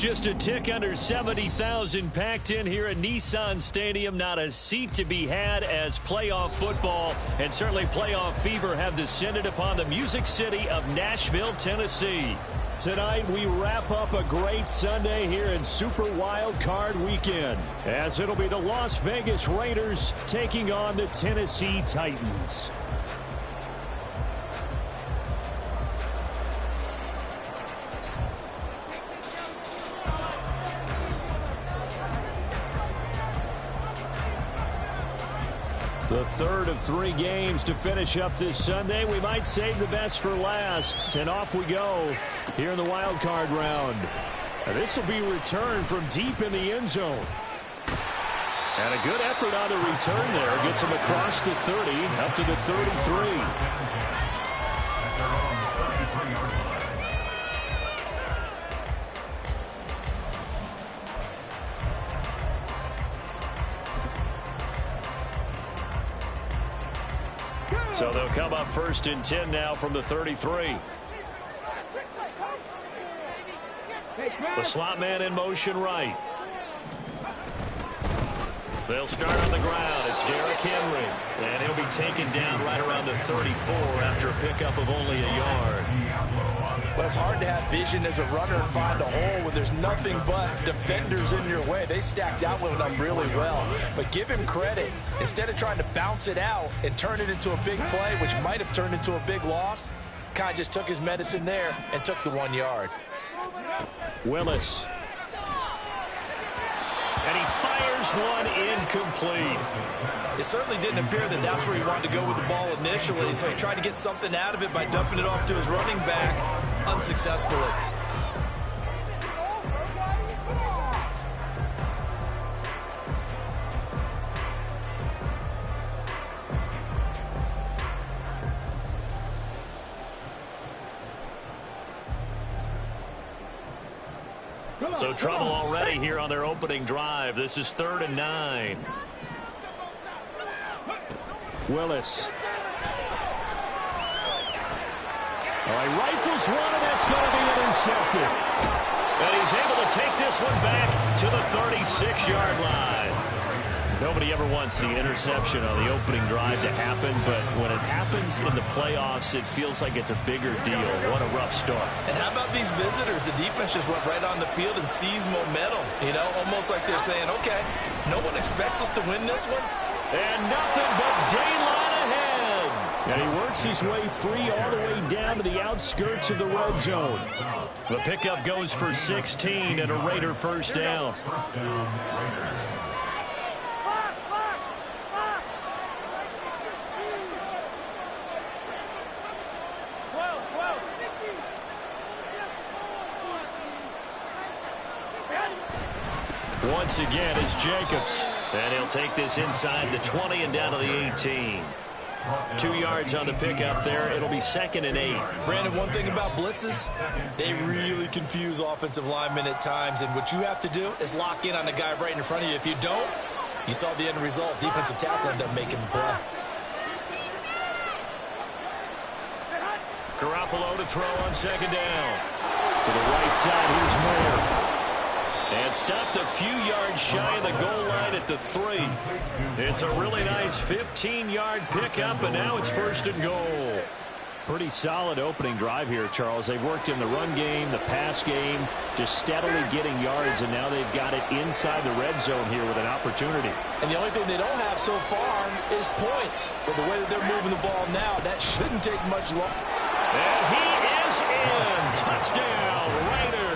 Just a tick under 70,000 packed in here at Nissan Stadium. Not a seat to be had as playoff football and certainly playoff fever have descended upon the Music City of Nashville, Tennessee. Tonight we wrap up a great Sunday here in Super Wild Card Weekend, as it'll be the Las Vegas Raiders taking on the Tennessee Titans. The third of 3 games to finish up this Sunday. We might save the best for last. And off we go here in the wild card round. This will be returned from deep in the end zone. And a good effort on the return there. Gets him across the 30 up to the 33. So they'll come up 1st and 10 now from the 33. The slot man in motion right. They'll start on the ground. It's Derrick Henry. And he'll be taken down right around the 34 after a pickup of only a yard. But it's hard to have vision as a runner and find a hole when there's nothing but defenders in your way. They stacked that one up really well. But give him credit. Instead of trying to bounce it out and turn it into a big play, which might have turned into a big loss, kind of just took his medicine there and took the 1 yard. Willis. And he fires one incomplete. It certainly didn't appear that that's where he wanted to go with the ball initially, so he tried to get something out of it by dumping it off to his running back unsuccessfully. So trouble already here on their opening drive. This is 3rd and 9. Willis. All right, rifles one, and that's going to be intercepted. And he's able to take this one back to the 36-yard line. Nobody ever wants the interception on the opening drive to happen, but when it happens in the playoffs, it feels like it's a bigger deal. What a rough start. And how about these visitors? The defense just went right on the field and seized momentum. You know, almost like they're saying, okay, no one expects us to win this one. And nothing but daylight ahead. And he works his way free all the way down to the outskirts of the red zone. The pickup goes for 16 and a Raider first down. Once again, it's Jacobs. And he'll take this inside the 20 and down to the 18. 2 yards on the pickup there. It'll be 2nd and 8. Brandon, one thing about blitzes, they really confuse offensive linemen at times. And what you have to do is lock in on the guy right in front of you. If you don't, you saw the end result. Defensive tackle ended up making the play. Garoppolo to throw on 2nd down. To the right side, here's Moore. And stopped a few yards shy of the goal line at the 3. It's a really nice 15-yard pickup, and now it's 1st and goal. Pretty solid opening drive here, Charles. They've worked in the run game, the pass game, just steadily getting yards, and now they've got it inside the red zone here with an opportunity. And the only thing they don't have so far is points. But the way that they're moving the ball now, that shouldn't take much longer. And he is in. Touchdown, Raiders.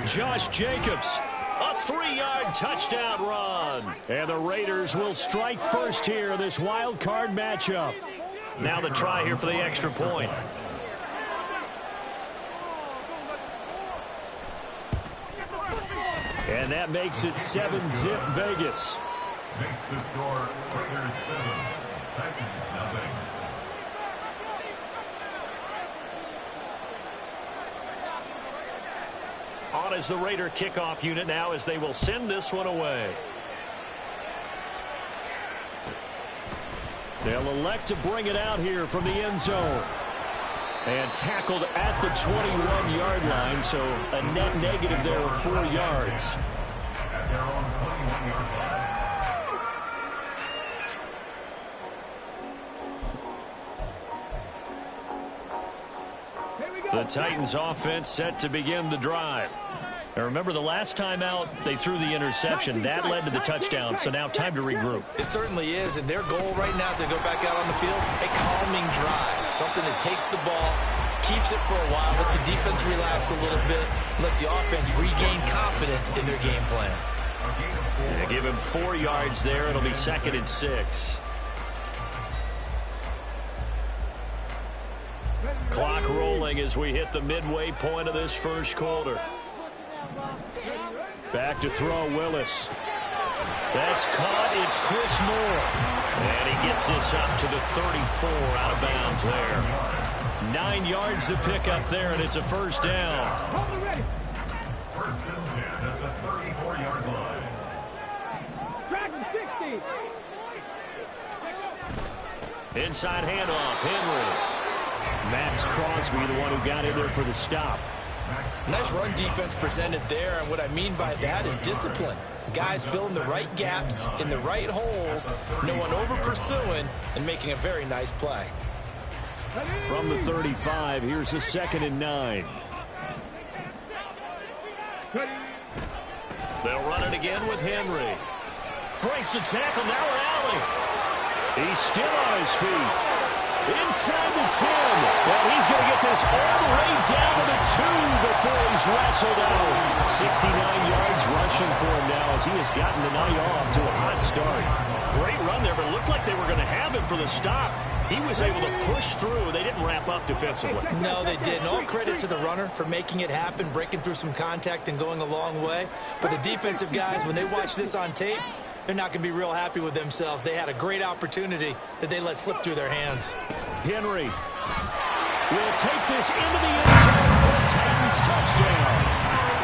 Josh Jacobs, a 3-yard touchdown run. And the Raiders will strike first here in this wild card matchup. Now the try here for the extra point. And that makes it 7-zip Vegas. Makes the score Raiders 7, Titans nothing. On as the Raider kickoff unit now as they will send this one away. They'll elect to bring it out here from the end zone. And tackled at the 21-yard line, so a net negative there of 4 yards. At their own 21-yard line. The Titans offense set to begin the drive. Now remember, the last time out, they threw the interception. That led to the touchdown, so now time to regroup. It certainly is, and their goal right now as they go back out on the field, a calming drive. Something that takes the ball, keeps it for a while, lets the defense relax a little bit, lets the offense regain confidence in their game plan. They give him 4 yards there. It'll be 2nd and 6. Clock rolling as we hit the midway point of this first quarter. Back to throw, Willis. That's caught. It's Chris Moore. And he gets this up to the 34, out of bounds there. 9 yards to pick up there, and it's a first down. First and 10 at the 34-yard line. Inside handoff, Henry. Max Crosby, the one who got in there for the stop. Nice run defense presented there, and what I mean by that is discipline. Guys filling the right gaps in the right holes, no one over pursuing, and making a very nice play. From the 35, here's a 2nd and 9. They'll run it again with Henry. Breaks the tackle, now Alley. He's still on his feet. Inside the 10. And he's going to get this all the way down to the 2 before he's wrestled out. 69 yards rushing for him now as he has gotten the night off to a hot start. Great run there, but it looked like they were going to have him for the stop. He was able to push through. They didn't wrap up defensively. No, they didn't. All credit to the runner for making it happen, breaking through some contact and going a long way. But the defensive guys, when they watch this on tape, they're not going to be real happy with themselves. They had a great opportunity that they let slip through their hands. Henry will take this into the end zone for a Titans touchdown.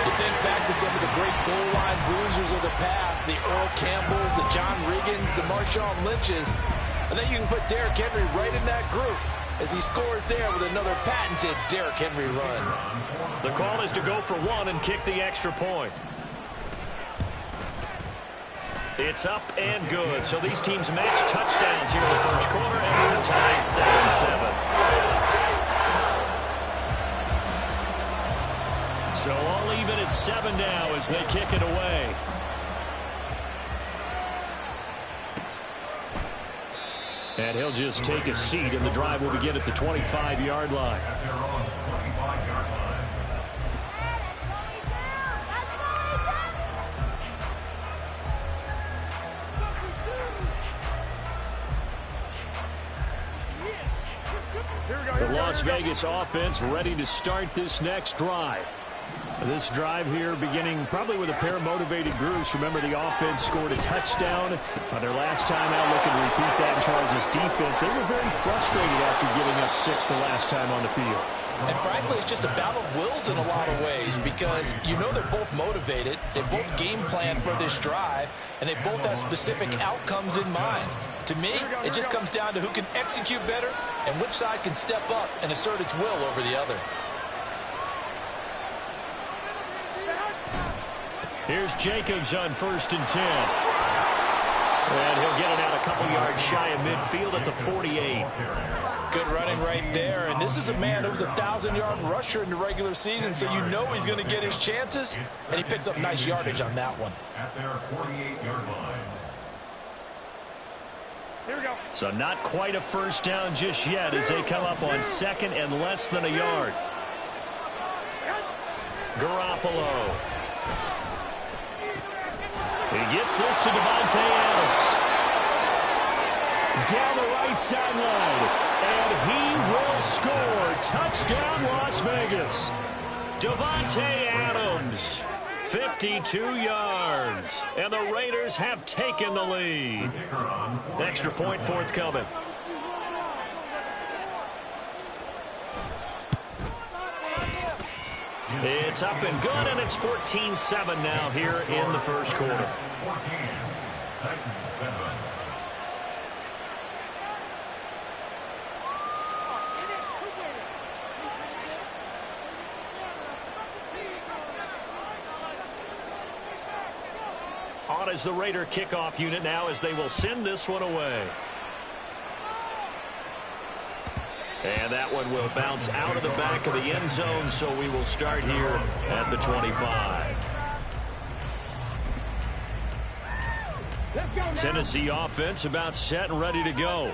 You think back to some of the great goal line bruisers of the past, the Earl Campbells, the John Riggins, the Marshawn Lynches. I think you can put Derrick Henry right in that group as he scores there with another patented Derrick Henry run. The call is to go for 1 and kick the extra point. It's up and good. So these teams match touchdowns here in the first quarter, and we're tied 7-7. So all even at 7 now as they kick it away. And he'll just take a seat, and the drive will begin at the 25-yard line. At their own 25-yard line. The Las Vegas offense ready to start this next drive. This drive here beginning probably with a pair of motivated groups. Remember, the offense scored a touchdown on their last time out. Looking to repeat that in Charles' defense. They were very frustrated after giving up 6 the last time on the field. And frankly, it's just a battle of wills in a lot of ways because you know they're both motivated. They both game plan for this drive, and they both have specific outcomes in mind. To me, it just comes down to who can execute better and which side can step up and assert its will over the other. Here's Jacobs on 1st and 10. And he'll get it out a couple yards shy of midfield at the 48. Good running right there. And this is a man who was a 1,000-yard rusher in the regular season, so you know he's going to get his chances. And he picks up nice yardage on that one. At their 48-yard line. Here we go. So not quite a first down just yet as they come up on 2nd and less than a yard. Garoppolo. He gets this to Davante Adams. Down the right sideline. And he will score. Touchdown, Las Vegas. Davante Adams. 52 yards. And the Raiders have taken the lead. Extra point forthcoming. It's up and good, and it's 14-7 now here in the first quarter. 14, Titans 7. as the Raider kickoff unit now as they will send this one away. And that one will bounce out of the back of the end zone, so we will start here at the 25. Tennessee offense about set and ready to go.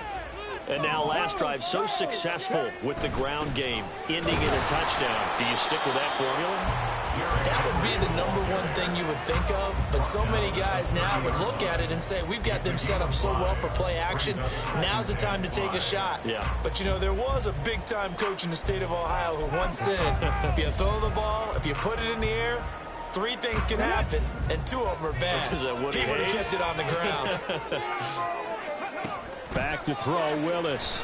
And now last drive so successful with the ground game, ending in a touchdown. Do you stick with that formula? That would be the #1 thing you would think of, but so many guys now would look at it and say, we've got them set up so well for play action. Now's the time to take a shot. Yeah. But, you know, there was a big-time coach in the state of Ohio who once said, if you throw the ball, if you put it in the air, 3 things can happen, and 2 of them are bad. Is that what he would have kept it on the ground. Back to throw, Willis.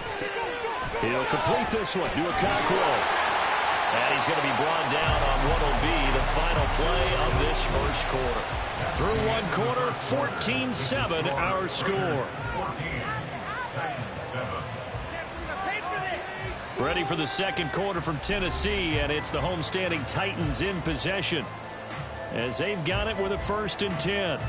He'll complete this one to Okonkwo. And he's going to be brought down on what will be the final play of this first quarter. Through one quarter, 14-7 our score. Ready for the second quarter from Tennessee, and it's the homestanding Titans in possession as they've got it with a 1st and 10.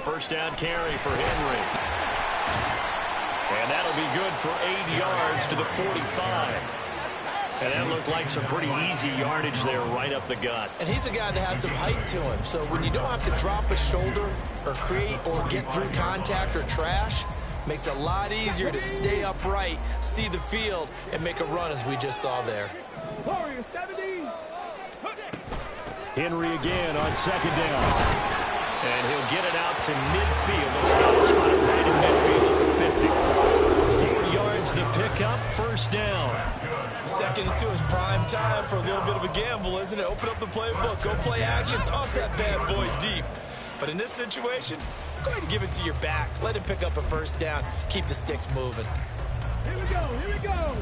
First down carry for Henry. And that'll be good for 8 yards to the 45. And that looked like some pretty easy yardage there right up the gut. And he's a guy that has some height to him. So when you don't have to drop a shoulder or create or get through contact or trash, makes it a lot easier to stay upright, see the field, and make a run as we just saw there. Henry again on 2nd down. And he'll get it out to midfield. Let's go. Spot it right in midfield at the 50. 4 yards the pickup, 1st down. 2nd and 2 is prime time for a little bit of a gamble, isn't it? Open up the playbook, go play action, toss that bad boy deep. But in this situation, go ahead and give it to your back. Let him pick up a 1st down. Keep the sticks moving. Here we go, here we go.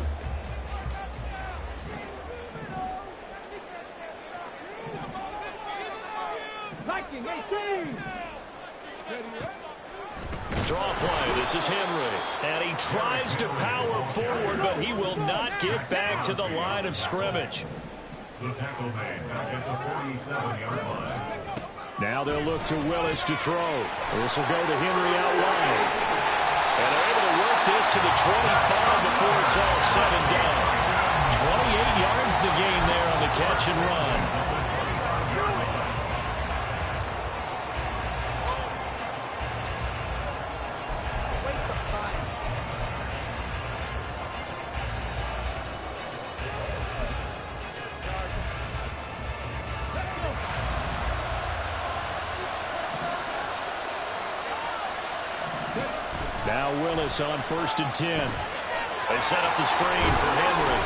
Draw play. This is Henry. And he tries to power forward, but he will not get back to the line of scrimmage. The tackle made back at the 47-yard line. Now they'll look to Willis to throw. This will go to Henry out wide. And they're able to work this to the 25 before it's all said and done. 28 yards the gain there on the catch and run. Now Willis on 1st and 10. They set up the screen for Henry.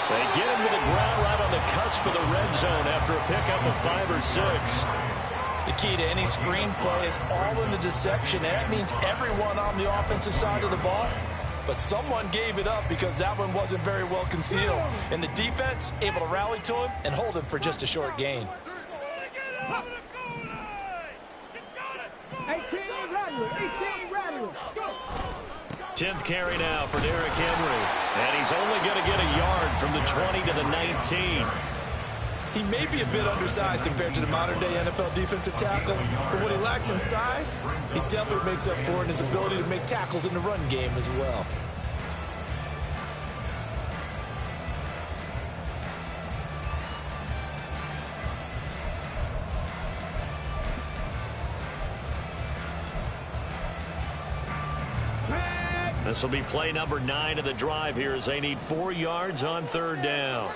They get him to the ground right on the cusp of the red zone after a pickup of 5 or 6. The key to any screen play is all in the deception. And that means everyone on the offensive side of the ball. But someone gave it up because that one wasn't very well concealed. And the defense able to rally to him and hold him for just a short gain. 10th carry now for Derrick Henry. And he's only going to get a yard from the 20 to the 19. He may be a bit undersized compared to the modern-day NFL defensive tackle, but what he lacks in size, he definitely makes up for it in his ability to make tackles in the run game as well. This will be play number 9 of the drive here as they need 4 yards on 3rd down.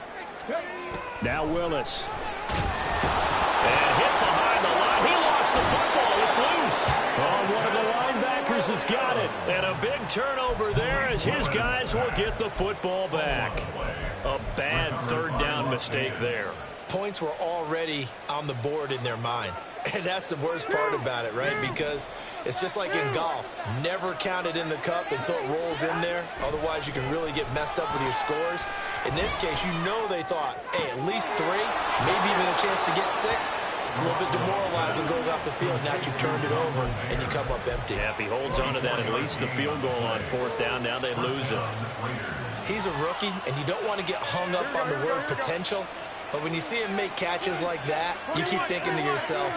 Now Willis. And hit behind the line. He lost the football. It's loose. Oh, one of the linebackers has got it. And a big turnover there as his guys will get the football back. A bad 3rd down mistake there. Points were already on the board in their mind. And that's the worst part about it, right? Because it's just like in golf. Never count it in the cup until it rolls in there. Otherwise, you can really get messed up with your scores. In this case, you know they thought, hey, at least 3, maybe even a chance to get 6. It's a little bit demoralizing going off the field. Now you've turned it over, and you come up empty. Yeah, if he holds on to that, at least the field goal on 4th down. Now they lose it. He's a rookie, and you don't want to get hung up on the word potential. But when you see him make catches like that, you keep thinking to yourself,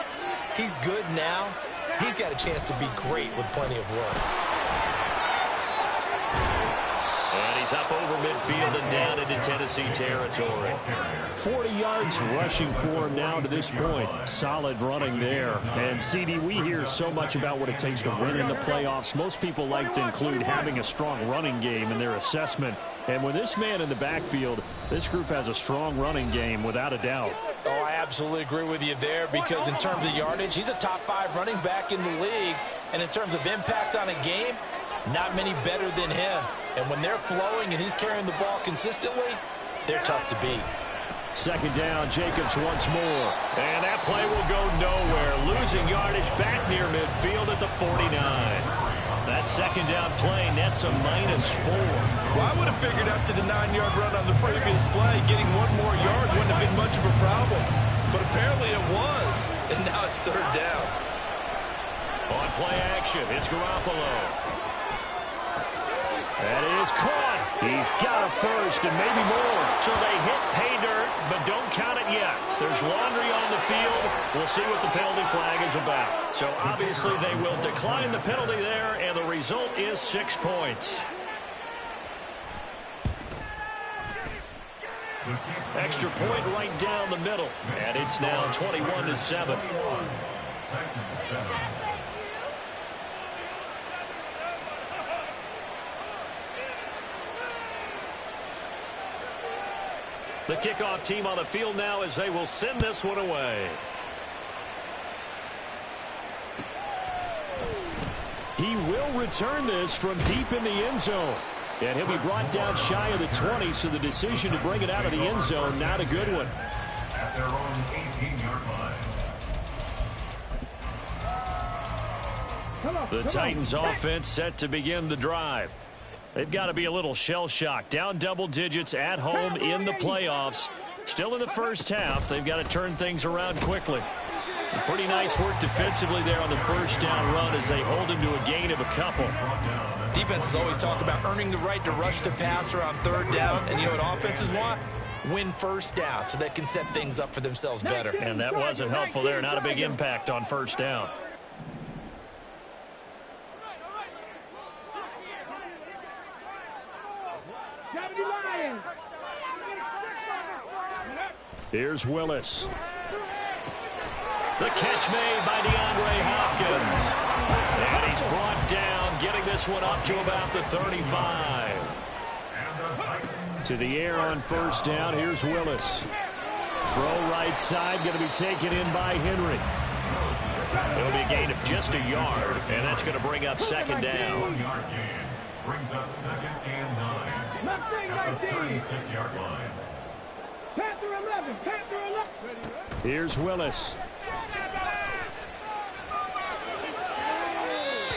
he's good now. He's got a chance to be great with plenty of work. And he's up over midfield and down into Tennessee territory. 40 yards rushing for him now to this point. Solid running there. And, CD, we hear so much about what it takes to win in the playoffs. Most people like to include having a strong running game in their assessment. And with this man in the backfield, this group has a strong running game without a doubt. Oh, I absolutely agree with you there, because in terms of yardage, he's a top 5 running back in the league. And in terms of impact on a game, not many better than him. And when they're flowing and he's carrying the ball consistently, they're tough to beat. 2nd down, Jacobs once more. And that play will go nowhere. Losing yardage back near midfield at the 49. That 2nd down play nets a -4. Well, I would have figured after the 9-yard run on the previous play, getting 1 more yard wouldn't have been much of a problem. But apparently it was. And now it's 3rd down. On play action, it's Garoppolo. That is caught. He's got a first and maybe more. So they hit pay dirt, but don't count it yet. There's laundry on the field. We'll see what the penalty flag is about. So obviously they will decline the penalty there, and the result is 6 points. Extra point right down the middle, and it's now 21-7. The kickoff team on the field now as they will send this one away. He will return this from deep in the end zone. And he'll be brought down shy of the 20, so the decision to bring it out of the end zone, not a good one. At their own 18-yard line. The Titans offense set to begin the drive. They've got to be a little shell-shocked. Down double digits at home in the playoffs. Still in the first half. They've got to turn things around quickly. Pretty nice work defensively there on the 1st down run as they hold him to a gain of a couple. Defenses always talk about earning the right to rush the passer on 3rd down. And you know what offenses want? Win 1st down so they can set things up for themselves better. And that wasn't helpful there. Not a big impact on 1st down. Here's Willis. The catch made by DeAndre Hopkins. And he's brought down, getting this one up to about the 35. To the air on 1st down. Here's Willis. Throw right side, going to be taken in by Henry. It'll be a gain of just a yard, and that's going to bring up 2nd down. 1-yard gain brings up 2nd and 9. At the 36-yard line. Panther 11, Panther 11. Here's Willis.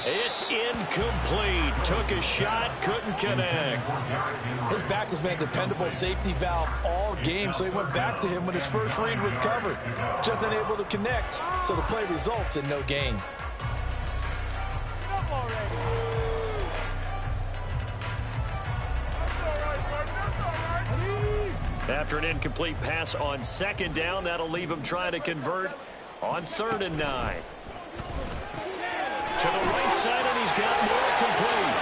It's incomplete. Took a shot, couldn't connect. His back has been a dependable safety valve all game, so he went back to him when his first read was covered. Just unable to connect, so the play results in no gain. After an incomplete pass on 2nd down, that'll leave him trying to convert on 3rd and 9. To the right side, and he's got more complete.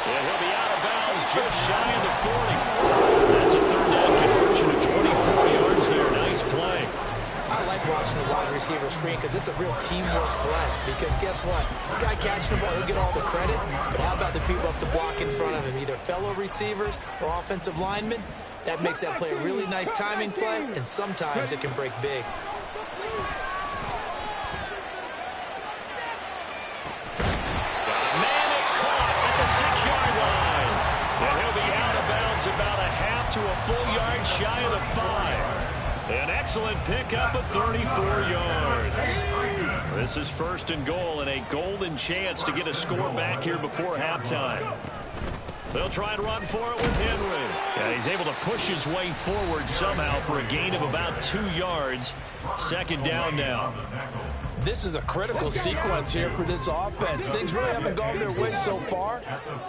And he'll be out of bounds just shy of the 40. That's a 3rd down conversion of 24 yards there. Nice play. I like watching the wide receiver screen because it's a real teamwork play. Because guess what? The guy catching the ball, he'll get all the credit. But how about the people up to block in front of him, either fellow receivers or offensive linemen? That makes that play a really nice timing play, and sometimes it can break big. Man, it's caught at the 6-yard line. And he'll be out of bounds about a half to a full yard shy of the 5. An excellent pickup of 34 yards. This is 1st and goal and a golden chance to get a score back here before halftime. They'll try and run for it with Henry. Yeah, he's able to push his way forward somehow for a gain of about 2 yards. Second down now. This is a critical sequence here for this offense. Things really haven't gone their way so far.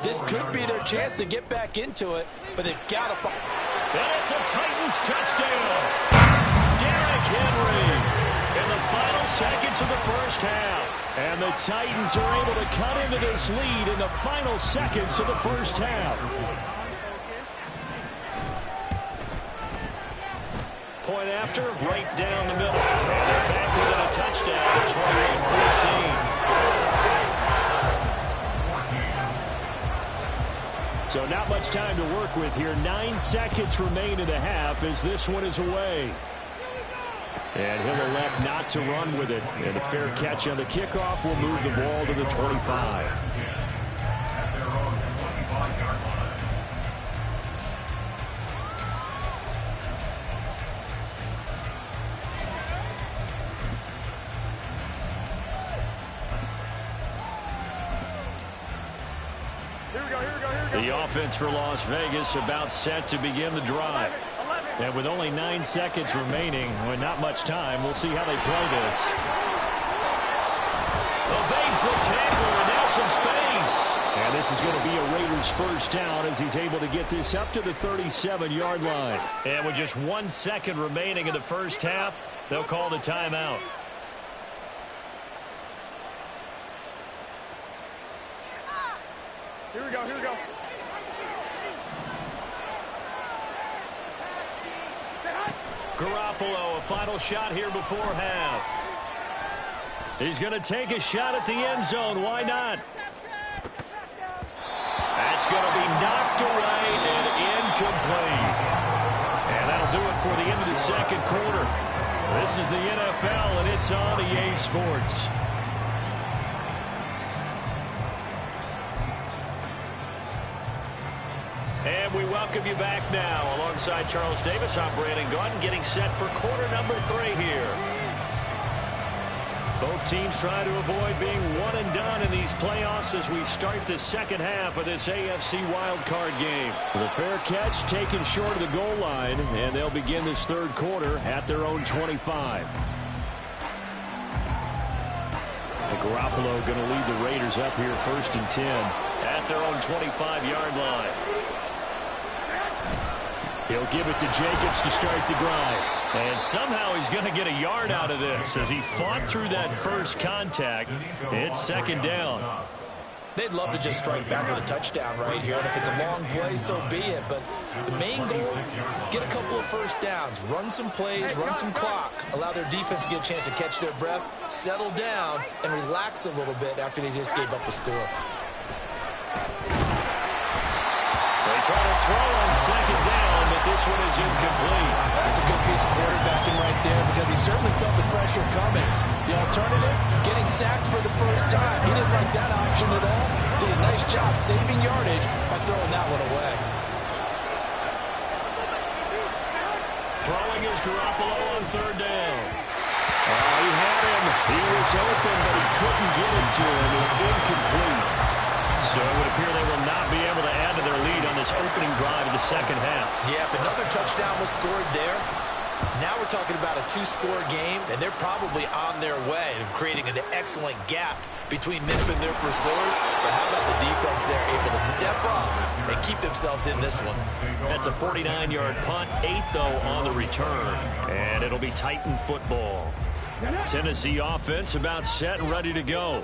This could be their chance to get back into it, but they've got to. And it's a Titans touchdown. Derrick Henry in the final seconds of the first half. And the Titans are able to cut into this lead in the final seconds of the first half. Point after, right down the middle. And they're back within a touchdown, 28-14. So not much time to work with here. 9 seconds remain in the half as this one is away. And he'll elect not to run with it. And a fair catch on the kickoff will move the ball to the 25. The offense for Las Vegas about set to begin the drive. And with only 9 seconds remaining, well, not much time, we'll see how they play this. Evades the tackler, and now some space. And this is going to be a Raiders first down as he's able to get this up to the 37-yard line. And with just 1 second remaining in the first half, they'll call the timeout. Here we go, here we go. Garoppolo, a final shot here before half. He's going to take a shot at the end zone. Why not? That's going to be knocked away and incomplete. And that'll do it for the end of the second quarter. This is the NFL, and it's on EA Sports. And we welcome you back now. Alongside Charles Davis, I'm Brandon Gunn, getting set for quarter number 3 here. Both teams try to avoid being one and done in these playoffs as we start the second half of this AFC wildcard game. The fair catch taken short of the goal line, and they'll begin this third quarter at their own 25. And Garoppolo going to lead the Raiders up here first and 10 at their own 25-yard line. He'll give it to Jacobs to start the drive. And somehow he's going to get a yard out of this as he fought through that first contact. It's second down. They'd love to just strike back with a touchdown right here. And if it's a long play, so be it. But the main goal, get a couple of first downs. Run some plays, run some clock. Allow their defense to get a chance to catch their breath, settle down, and relax a little bit after they just gave up a score. They try to throw on second down, but this one is incomplete. That's a good piece of quarterbacking right there because he certainly felt the pressure coming. The alternative, getting sacked for the first time. He didn't like that option at all. Did a nice job saving yardage by throwing that one away. Throwing is Garoppolo on third down. He had him. He was open, but he couldn't get it to him. It's incomplete. So it would appear they will not be able to add to their lead on this opening drive of the second half. Yeah, if another touchdown was scored there, now we're talking about a 2-score game, and they're probably on their way of creating an excellent gap between them and their pursuers. But how about the defense there, able to step up and keep themselves in this one? That's a 49-yard punt, 8 though on the return, and it'll be Titan football. Tennessee offense about set and ready to go.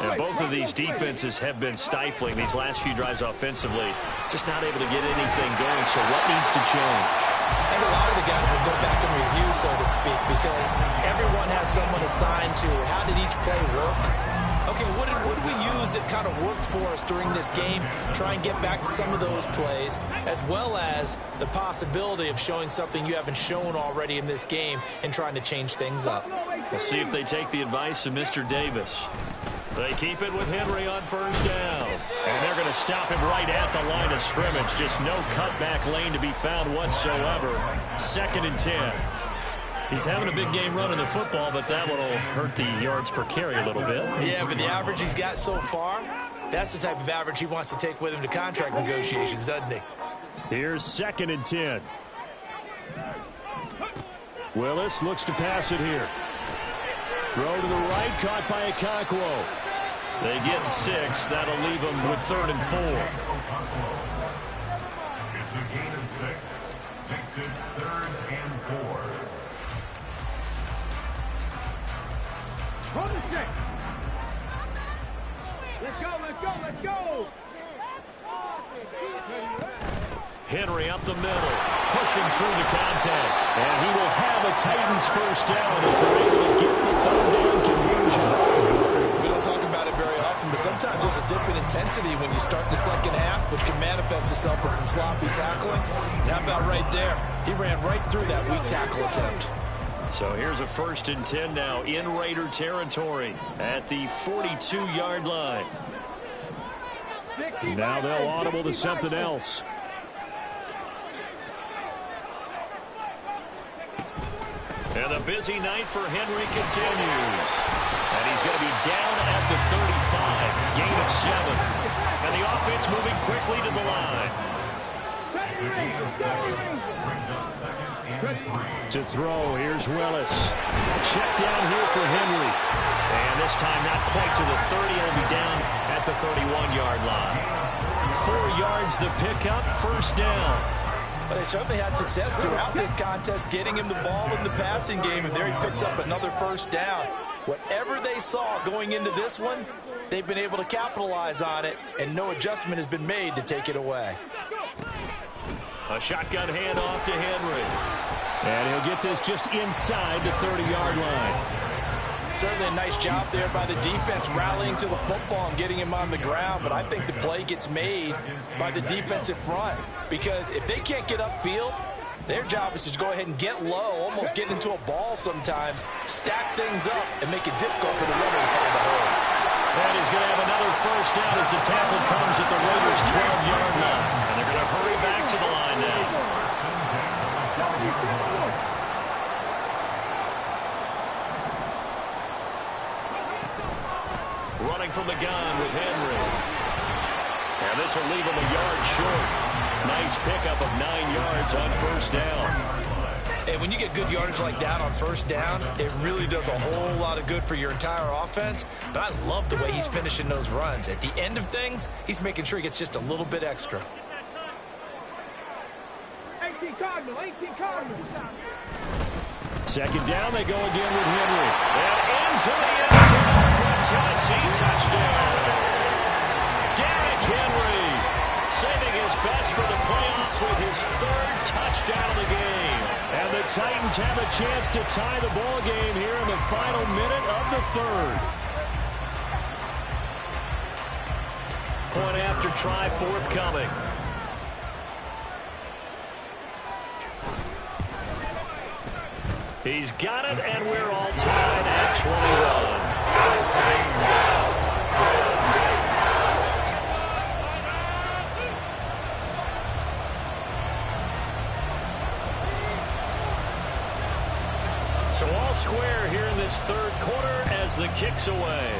And both of these defenses have been stifling these last few drives offensively. Just not able to get anything going, so what needs to change? I think a lot of the guys will go back and review, so to speak, because everyone has someone assigned to how did each play work. Okay, what did we use that kind of worked for us during this game? Try and get back to some of those plays, as well as the possibility of showing something you haven't shown already in this game and trying to change things up. We'll see if they take the advice of Mr. Davis. They keep it with Henry on first down. And they're going to stop him right at the line of scrimmage. Just no cutback lane to be found whatsoever. Second and 10. He's having a big game running the football, but that one will hurt the yards per carry a little bit. Yeah, but the average he's got so far, That's the type of average he wants to take with him to contract negotiations, doesn't he? Here's 2nd and 10. Willis looks to pass it here. Throw to the right, caught by Okonkwo. They get 6. That'll leave them with 3rd and 4. It's a gain of 6. Makes it 3rd and 4. Hold the stick. Let's go, let's go, let's go. Henry up the middle, pushing through the contact. And he will have a Titans first down as they're able to get the 3rd down conversion. We don't talk about it very often, but sometimes there's a dip in intensity when you start the second half, which can manifest itself in some sloppy tackling. And how about right there? He ran right through that weak tackle attempt. So here's a 1st and 10 now in Raider territory at the 42-yard line. Now they'll audible to something else. And the busy night for Henry continues. And he's going to be down at the 35, gain of 7. And the offense moving quickly to the line. To throw, here's Willis. Check down here for Henry. And this time not quite to the 30. He'll be down at the 31-yard line. 4 yards the pickup, 1st down. Well, they certainly had success throughout this contest, getting him the ball in the passing game, and there he picks up another 1st down. Whatever they saw going into this one, they've been able to capitalize on it, and no adjustment has been made to take it away. A shotgun handoff to Henry. And he'll get this just inside the 30-yard line. Certainly a nice job there by the defense rallying to the football and getting him on the ground, but I think the play gets made by the defensive front because if they can't get upfield, their job is to go ahead and get low, almost get into a ball sometimes, stack things up, and make it difficult for the runner to find the hole. And he's going to have another 1st down as the tackle comes at the Raiders' 12-yard line. And they're going to hurry back to the line now. Running from the gun with Henry. And this will leave him a yard short. Nice pickup of 9 yards on 1st down. And when you get good yardage like that on 1st down, it really does a whole lot of good for your entire offense. But I love the way he's finishing those runs. At the end of things, he's making sure he gets just a little bit extra. 18 Cardinal, 18 Cardinal. 2nd down, they go again with Henry. And into the end zone for a Tennessee touchdown. Derrick Henry saving his best for the playoffs with his 3rd touchdown of the game. And the Titans have a chance to tie the ball game here in the final minute of the 3rd. Point after try forthcoming. He's got it, and we're all tied at 21. So all square here in this 3rd quarter as the kick's away.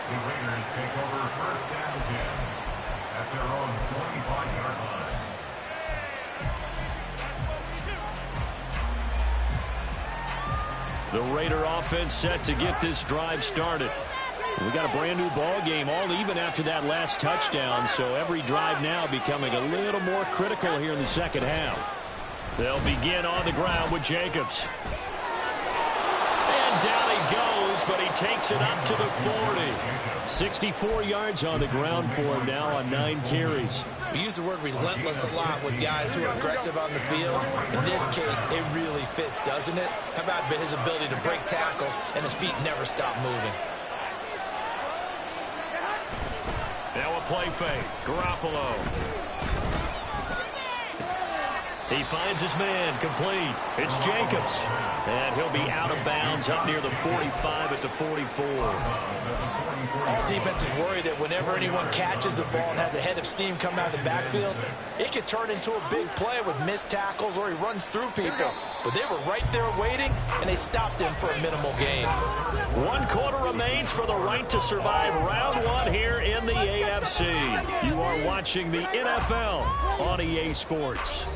The Raiders take over 1st and 10 at their own 25-yard line. The Raider offense set to get this drive started. We got a brand new ball game, all even after that last touchdown, so every drive now becoming a little more critical here in the 2nd half. They'll begin on the ground with Jacobs. And down he goes, but he takes it up to the 40. 64 yards on the ground for him now on 9 carries. We use the word relentless a lot with guys who are aggressive on the field. In this case, it really fits, doesn't it? How about his ability to break tackles and his feet never stop moving? Now a play fake. Garoppolo. He finds his man, complete. It's Jacobs. And he'll be out of bounds up near the 45 at the 44. All defenses worry that whenever anyone catches the ball and has a head of steam come out of the backfield, it could turn into a big play with missed tackles or he runs through people. But they were right there waiting, and they stopped him for a minimal gain. 1 quarter remains for the right to survive round 1 here in the AFC. You are watching the NFL on EA Sports.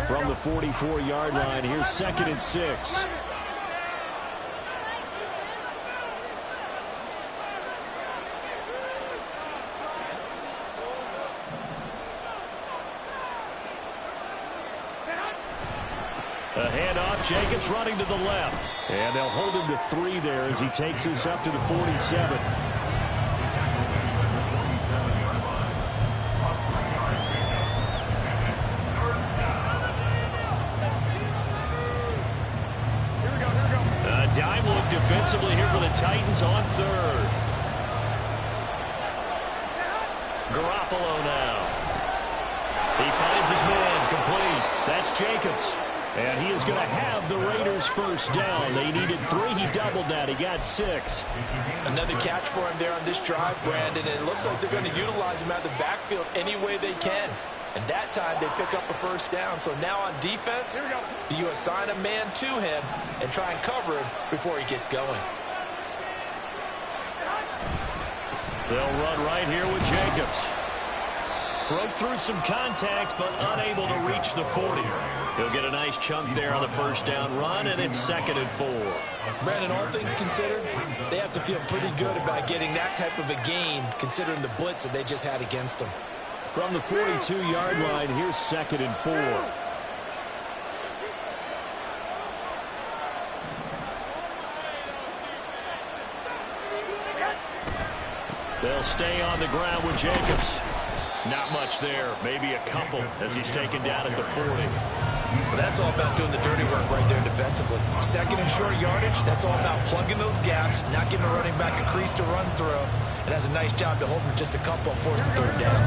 From the 44-yard line, here's 2nd and 6. A handoff, Jacobs running to the left. And they'll hold him to 3 there as he takes us up to the 47. Dime look defensively here for the Titans on 3rd. Garoppolo now. He finds his man, complete. That's Jacobs. And he is going to have the Raiders first down. They needed 3. He doubled that. He got 6. Another catch for him there on this drive, Brandon. And it looks like they're going to utilize him out of the backfield any way they can. And that time they pick up a first down. So now on defense, you assign a man to him and try and cover him before he gets going. They'll run right here with Jacobs. Broke through some contact, but unable to reach the 40. He'll get a nice chunk there on the first down run, and it's 2nd and 4. Brandon, all things considered, they have to feel pretty good about getting that type of a gain, considering the blitz that they just had against them. From the 42-yard line, here's 2nd and 4. They'll stay on the ground with Jacobs. Not much there, maybe a couple as he's taken down at the 40. Well, that's all about doing the dirty work right there defensively. 2nd and short yardage, that's all about plugging those gaps, not giving a running back a crease to run through. It has a nice job to hold him just a couple and force a 3rd down.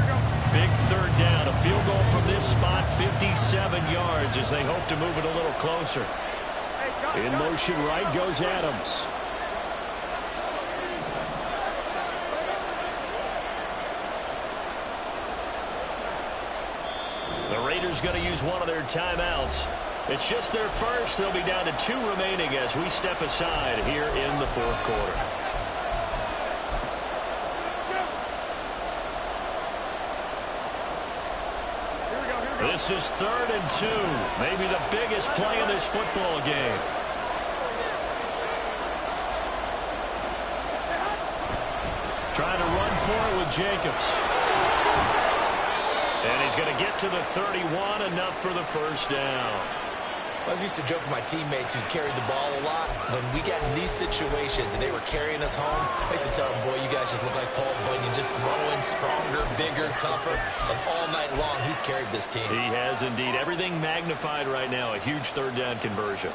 Big 3rd down, a field goal from this spot, 57 yards as they hope to move it a little closer. In motion right goes Adams. The Raiders going to use one of their timeouts. It's just their first. They'll be down to 2 remaining as we step aside here in the 4th quarter. This is 3rd and 2. Maybe the biggest play in this football game. Trying to run for it with Jacobs. And he's going to get to the 31, enough for the first down. I used to joke with my teammates who carried the ball a lot. When we got in these situations and they were carrying us home, I used to tell them, boy, you guys just look like Paul Bunyan, just growing stronger, bigger, tougher. And all night long, he's carried this team. He has indeed. Everything magnified right now. A huge 3rd down conversion.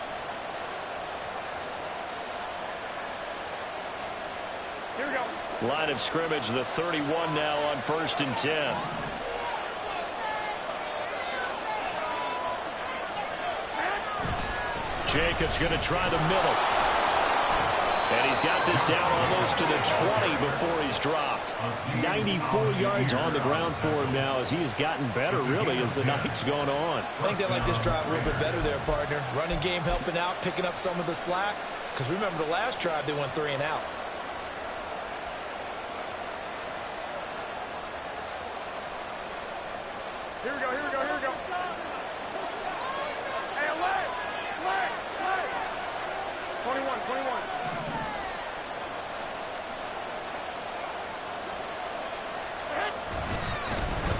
Here we go. Line of scrimmage, the 31 now on 1st and 10. Jacobs going to try the middle. And he's got this down almost to the 20 before he's dropped. 94 yards on the ground for him now as he has gotten better, really, as the night's gone on. I think they like this drive a little bit better there, partner. Running game helping out, picking up some of the slack. Because remember, the last drive, they went 3 and out. Here we go, here we go, here we go. Hey, leg! 21, 21.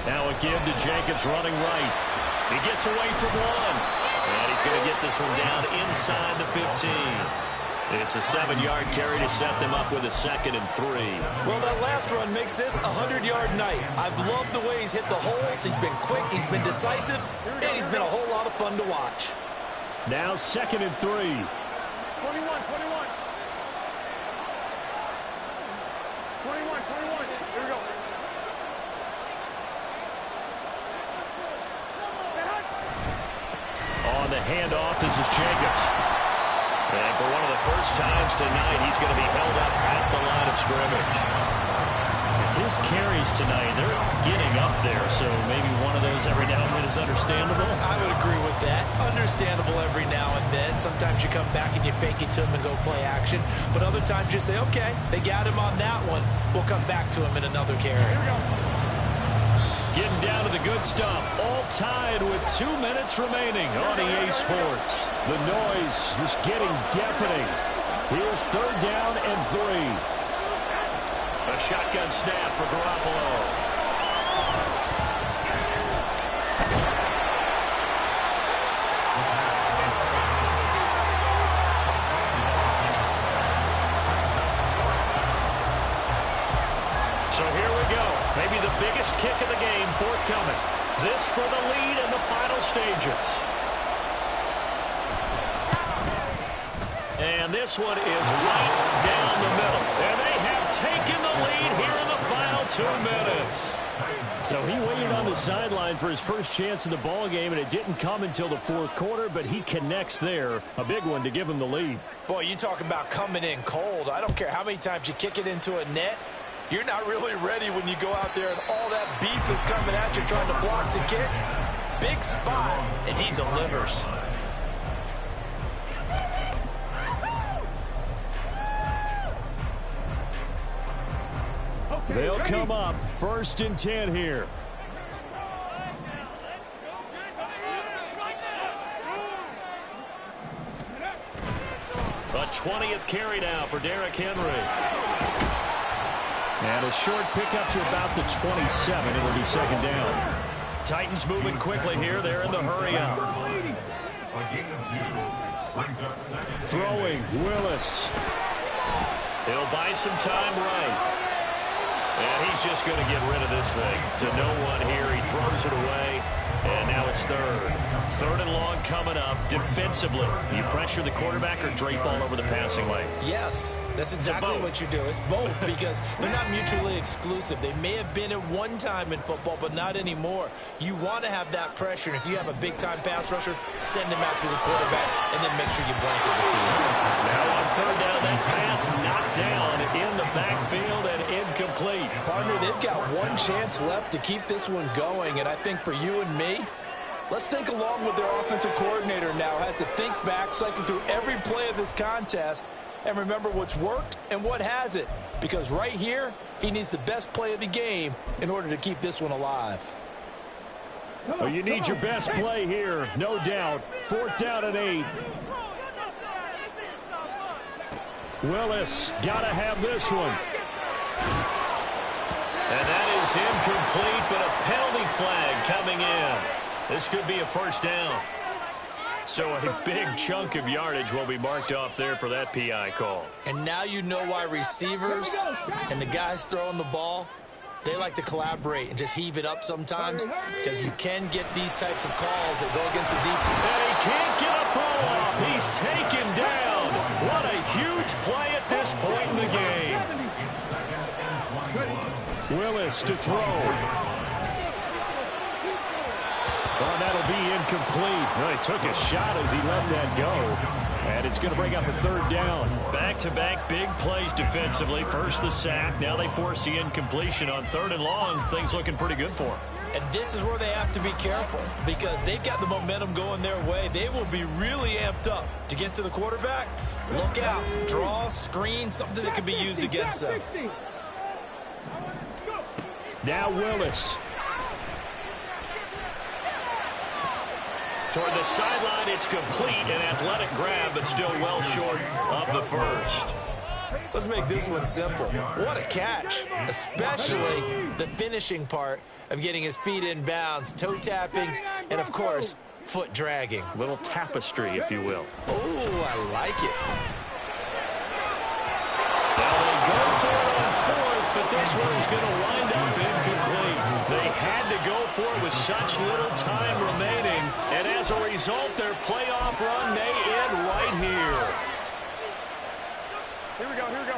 Now a give to Jacobs running right. He gets away from one. And he's going to get this one down inside the 15. It's a 7-yard carry to set them up with a 2nd and 3. Well, that last run makes this a 100-yard night. I've loved the way he's hit the holes. He's been quick, he's been decisive, and he's been a whole lot of fun to watch. Now 2nd and 3. 21, 21. Here we go. the handoff. This is Jacobs. And for one of the first times tonight, he's going to be held up at the line of scrimmage. His carries tonight, they're getting up there, so maybe one of those every now and then is understandable. I would agree with that. Understandable every now and then. Sometimes you come back and you fake it to him and go play action. But other times you say, okay, they got him on that one. We'll come back to him in another carry. Getting down to the good stuff. All tied with 2 minutes remaining on EA Sports. The noise is getting deafening. Here's 3rd down and 3. A shotgun snap for Garoppolo. So here we go. Maybe the biggest kick of the game forthcoming. This for the lead in the final stages. And this one is right down the middle. And they have taken the lead here in the final 2 minutes. So he waited on the sideline for his first chance in the ball game, and it didn't come until the 4th quarter, but he connects there. A big one to give him the lead. Boy, you talk about coming in cold. I don't care how many times you kick it into a net. You're not really ready when you go out there and all that beef is coming at you trying to block the kick. Big spot, and he delivers. They'll come up 1st and 10 here. A 20th carry now for Derrick Henry. And a short pickup to about the 27. It'll be 2nd down. Titans moving quickly here. They're in the hurry-up. Throwing, Willis. He'll buy some time right. And he's just going to get rid of this thing to no one here. He throws it away, and now it's 3rd. 3rd and long coming up. Defensively, you pressure the quarterback or drape all over the passing lane? Yes, that's exactly what you do. It's both because they're not mutually exclusive. They may have been at one time in football, but not anymore. You want to have that pressure, and if you have a big-time pass rusher, send him after the quarterback, and then make sure you blanket the field. Now on 3rd down, that pass knocked down in the backfield and incomplete. Partner, they've got one chance left to keep this one going, and I think for you and me, let's think along with their offensive coordinator now. Has to think back, cycle through every play of this contest, and remember what's worked and what hasn't. Because right here, he needs the best play of the game in order to keep this one alive. Well, you need your best play here, no doubt. 4th down and 8. Willis, gotta have this one. And that is incomplete, but a penalty flag coming in. This could be a 1st down. So a big chunk of yardage will be marked off there for that PI call. And now you know why receivers and the guys throwing the ball, they like to collaborate and just heave it up sometimes because you can get these types of calls that go against the deep. And he can't get a throw off. He's taken down. What a huge play at this point in the game. Willis to throw. Oh, that'll be incomplete. Well, he took a shot as he let that go. And it's going to bring up a 3rd down. Back-to-back big plays defensively. First the sack. Now they force the incompletion on 3rd and long. Things looking pretty good for them. And this is where they have to be careful because they've got the momentum going their way. They will be really amped up to get to the quarterback. Look out. Draw, screen, something that can be used against them. Now Willis. Toward the sideline, it's complete. An athletic grab, but still well short of the 1st. Let's make this one simple. What a catch, especially the finishing part of getting his feet in bounds, toe tapping, and, of course, foot dragging. Little tapestry, if you will. Oh, I like it. Now they go for it on 4th, but this one is going to wind up incomplete. They had to go for it with such little time remaining, and as a result, their playoff run may end right here. Here we go, here we go.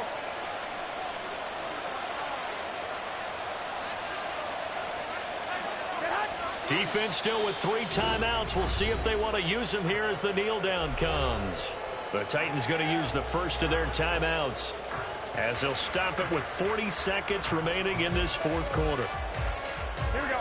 Defense still with 3 timeouts. We'll see if they want to use them here as the kneel down comes. The Titans going to use the first of their timeouts as they'll stop it with 40 seconds remaining in this fourth quarter. Here we go.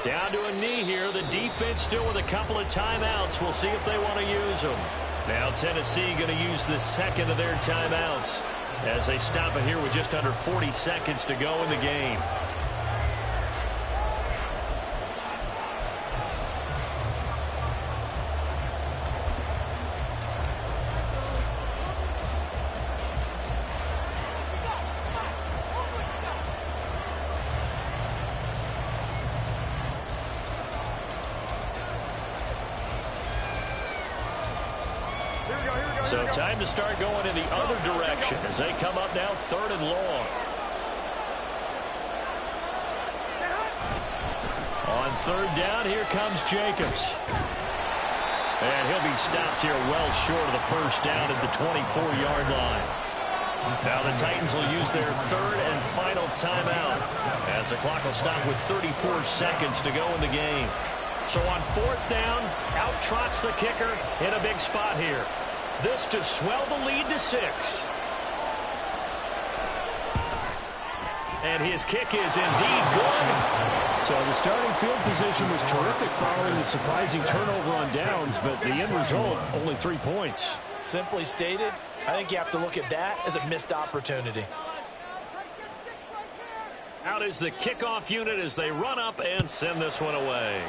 Down to a knee here. The defense still with a couple of timeouts. We'll see if they want to use them. Now Tennessee going to use the second of their timeouts as they stop it here with just under 40 seconds to go in the game. So time to start going in the other direction as they come up now 3rd and long. On 3rd down, here comes Jacobs. And he'll be stopped here well short of the first down at the 24-yard line. Now the Titans will use their 3rd and final timeout as the clock will stop with 34 seconds to go in the game. So on 4th down, out trots the kicker in a big spot here. This to swell the lead to 6. And his kick is indeed good. So the starting field position was terrific following the surprising turnover on downs, but the end result, only 3 points. Simply stated, I think you have to look at that as a missed opportunity. Out is the kickoff unit as they run up and send this one away.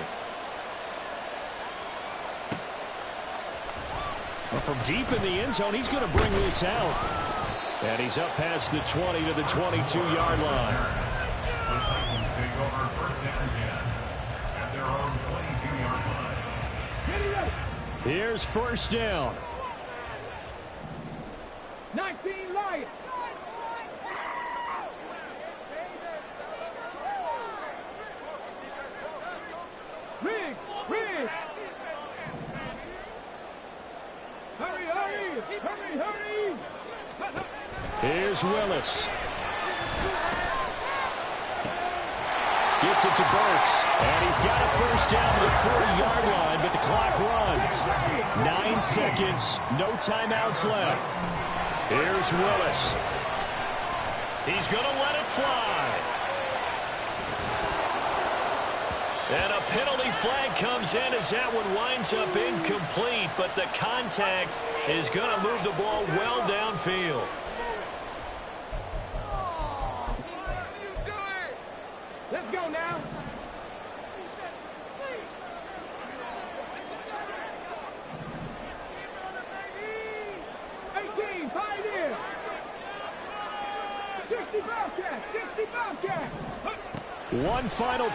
Well, from deep in the end zone, he's going to bring this out. And he's up past the 20 to the 22-yard line. The Titans take over 1st and 10 at their own 22-yard line. Here's 1st down. 19 Lions. Rig. Hurry. Here's Willis. Gets it to Burks. And he's got a 1st down to the 40-yard line, but the clock runs. 9 seconds, no timeouts left. Here's Willis. He's going to let it fly. And a penalty flag comes in as that one winds up incomplete, but the contact is going to move the ball well downfield. Let's go now. Pioneer. 60 Bobcat. One final